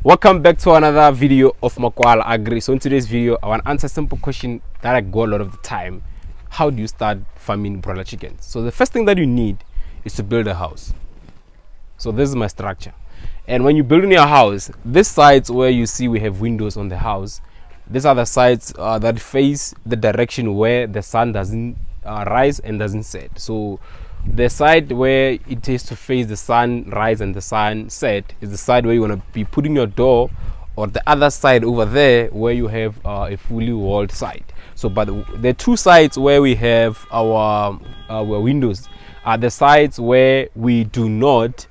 Welcome back to another video of Makwala Agri. So in today's video, I want to answer a simple question that I go a lot of the time. How do you start farming broiler chickens? So the first thing that you need is to build a house. So this is my structure. And when you're building your house, this sides where you see we have windows on the house, these are the sides that face the direction where the sun doesn't rise and doesn't set. So the side where it is to face the sun rise and the sun set is the side where you want to be putting your door, or the other side over there where you have a fully walled side. So but the two sides where we have our windows are the sides where we do not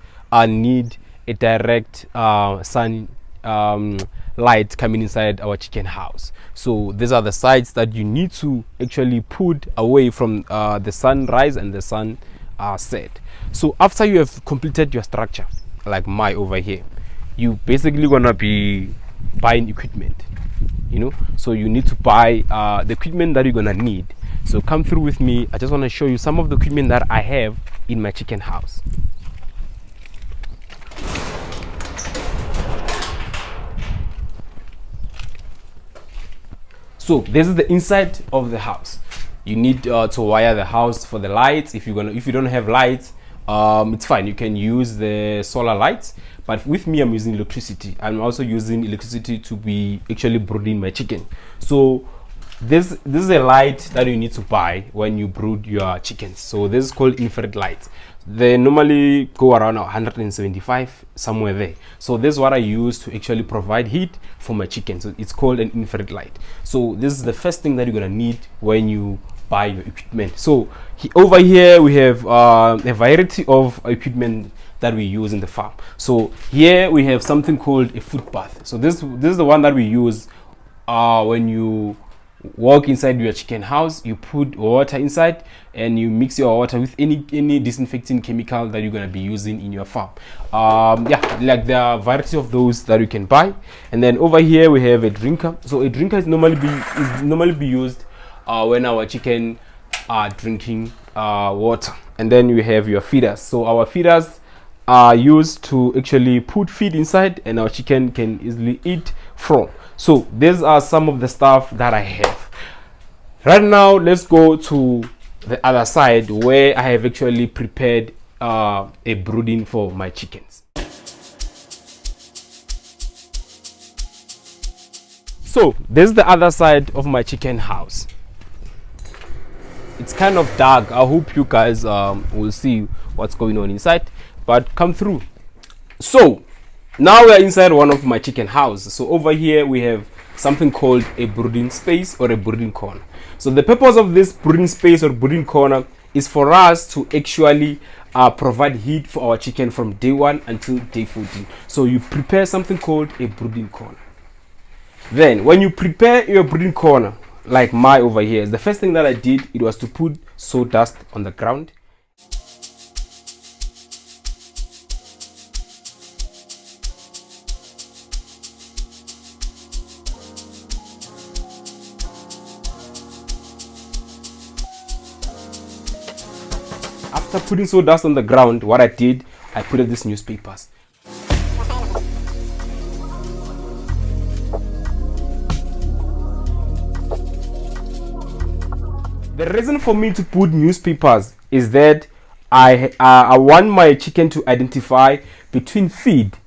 need a direct sun light coming inside our chicken house. So these are the sides that you need to actually put away from the sunrise and the sun set. So after you have completed your structure, like my over here, you basically gonna be buying equipment, so you need to buy the equipment that you're gonna need. So come through with me. I just want to show you some of the equipment that I have in my chicken house. So this is the inside of the house. You need to wire the house for the lights. If you don't have lights, it's fine. You can use the solar lights. But with me, I'm using electricity. I'm also using electricity to be actually brooding my chicken. So this is a light that you need to buy when you brood your chickens. So this is called infrared light. They normally go around 175, somewhere there. So this is what I use to actually provide heat for my chicken. So it's called an infrared light. So this is the first thing that you're gonna need when you buy your equipment. So over here we have a variety of equipment that we use in the farm. So here we have something called a foot bath. So this is the one that we use when you walk inside your chicken house. You put water inside and you mix your water with any disinfecting chemical that you're going to be using in your farm. Like there are a variety of those that you can buy. And then over here we have a drinker. So a drinker is normally be used when our chicken are drinking water. And then you have your feeders. So our feeders are used to actually put feed inside and our chicken can easily eat from. So these are some of the stuff that I have. Right now, let's go to the other side where I have actually prepared a brooding for my chickens. So this is the other side of my chicken house. It's kind of dark. I hope you guys will see what's going on inside, but come through. So now we are inside one of my chicken house. So over here we have something called a brooding space or a brooding corner. So the purpose of this brooding space or brooding corner is for us to actually provide heat for our chicken from day 1 until day 14. So you prepare something called a brooding corner. Then when you prepare your brooding corner, like my over here, the first thing that I did, it was to put sawdust on the ground. After putting sawdust on the ground, what I did, I put up these newspapers. The reason for me to put newspapers is that I want my chicken to identify between feed.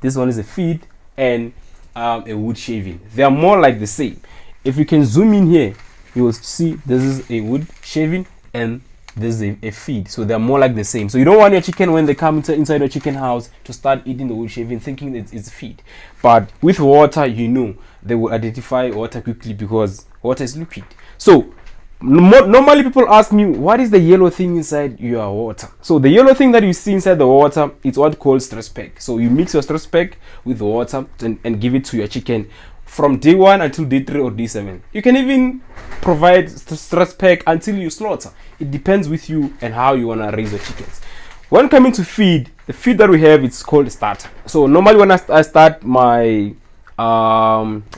This one is a feed and a wood shaving. They are more like the same. If you can zoom in here, you will see this is a wood shaving and this is a feed. So they're more like the same. So you don't want your chicken, when they come inside your chicken house, to start eating the wood shaving thinking that it's feed. But with water, they will identify water quickly because water is liquid. So normally people ask me, what is the yellow thing inside your water? So the yellow thing that you see inside the water is what called stress pack. So you mix your stress pack with the water and give it to your chicken from day 1 until day 3 or day 7. You can even provide stress pack until you slaughter. It depends with you and how you want to raise your chickens. When coming to feed, the feed that we have, it's called starter. So normally when I start my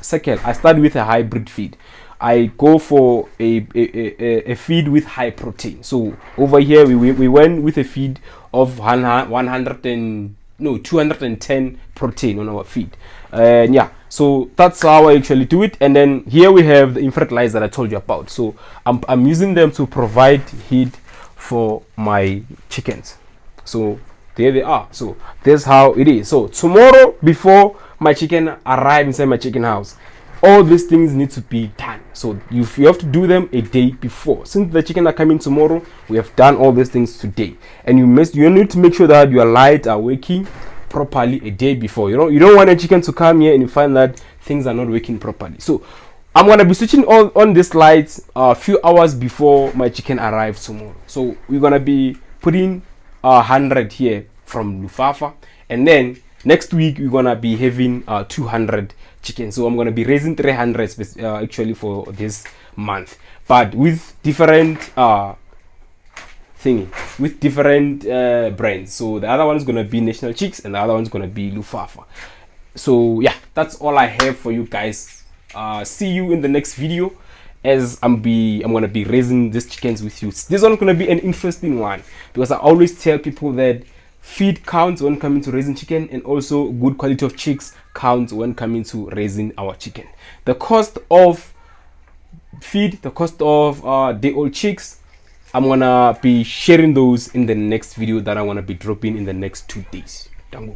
cycle, I start with a hybrid feed. I go for a feed with high protein. So over here we went with a feed of 100 and no 210 protein on our feed. And yeah, so that's how I actually do it. And then here we have the infrared lights that I told you about. So I'm using them to provide heat for my chickens. So there they are. So that's how it is. So tomorrow, before my chicken arrive inside my chicken house, all these things need to be done. So you have to do them a day before. Since the chicken are coming tomorrow, we have done all these things today. And you need to make sure that your lights are working properly a day before. You don't want a chicken to come here and you find that things are not working properly. So I'm gonna be switching on these lights a few hours before my chicken arrives tomorrow. So we're gonna be putting 100 here from Lufafa, and then next week we're gonna be having 200 chickens. So I'm gonna be raising 300 actually for this month, but with different brands. So the other one is gonna be National Chicks and the other one is gonna be Lufafa. So yeah, that's all I have for you guys. See you in the next video, as I'm gonna be raising these chickens with you. This one's gonna be an interesting one, because I always tell people that feed counts when coming to raising chicken, and also good quality of chicks counts when coming to raising our chicken. The cost of feed, the cost of day-old chicks, I'm gonna be sharing those in the next video that I wanna be dropping in the next 2 days. Dango.